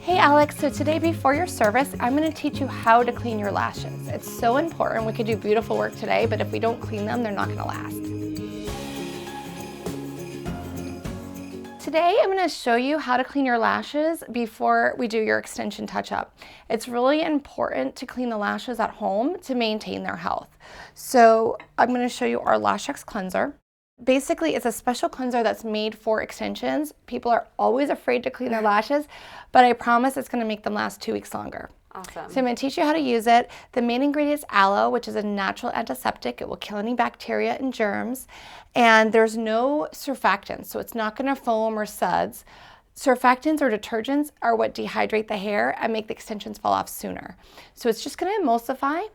Hey Alex, so today before your service, I'm going to teach you how to clean your lashes. It's so important. We could do beautiful work today, but if we don't clean them, they're not going to last. Today, I'm going to show you how to clean your lashes before we do your extension touch-up. It's really important to clean the lashes at home to maintain their health. So I'm going to show you our LAshX cleanser. Basically, it's a special cleanser that's made for extensions. People are always afraid to clean their lashes, but I promise it's going to make them last 2 weeks longer. Awesome. So I'm going to teach you how to use it. The main ingredient is aloe, which is a natural antiseptic. It will kill any bacteria and germs. And there's no surfactants, so it's not going to foam or suds. Surfactants or detergents are what dehydrate the hair and make the extensions fall off sooner. So it's just going to emulsify.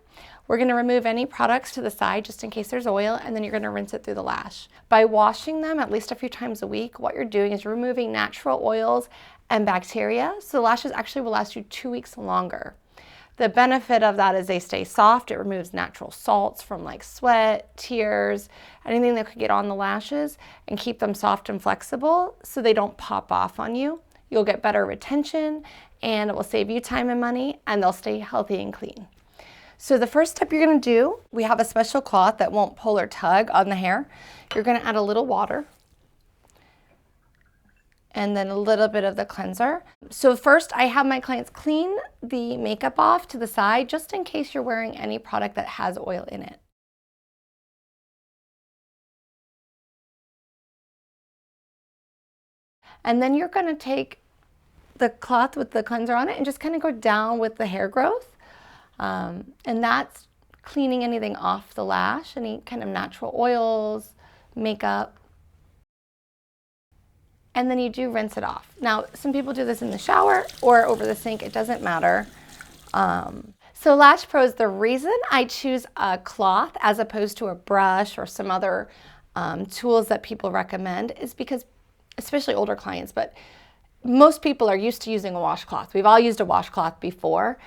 We're going to remove any products to the side just in case there's oil, and then you're going to rinse it through the lash. By washing them at least a few times a week, what you're doing is removing natural oils and bacteria, so the lashes actually will last you 2 weeks longer. The benefit of that is they stay soft. It removes natural salts from like sweat, tears, anything that could get on the lashes, and keep them soft and flexible so they don't pop off on you. You'll get better retention, and it will save you time and money, and they'll stay healthy and clean. So the first step you're going to do, we have a special cloth that won't pull or tug on the hair. You're going to add a little water and then a little bit of the cleanser. So first, I have my clients clean the makeup off to the side just in case you're wearing any product that has oil in it. And then you're going to take the cloth with the cleanser on it and just kind of go down with the hair growth. And that's cleaning anything off the lash, any kind of natural oils, makeup. And then you do rinse it off. Now, some people do this in the shower or over the sink. It doesn't matter. So Lash Pros, the reason I choose a cloth as opposed to a brush or some other tools that people recommend is because, especially older clients, but most people are used to using a washcloth. We've all used a washcloth before.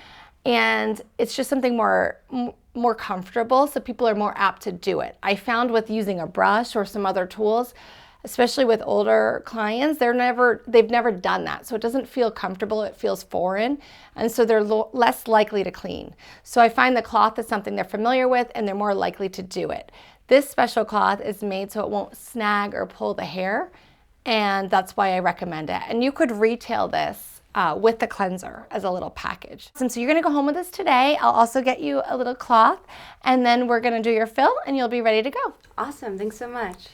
And it's just something more comfortable, so people are more apt to do it. I found with using a brush or some other tools, especially with older clients, they've never done that. So it doesn't feel comfortable, it feels foreign, and so they're less likely to clean. So I find the cloth is something they're familiar with and they're more likely to do it. This special cloth is made so it won't snag or pull the hair, and that's why I recommend it. And you could retail this with the cleanser as a little package. And so you're gonna go home with this today. I'll also get you a little cloth, and then we're gonna do your fill and you'll be ready to go. Awesome, thanks so much.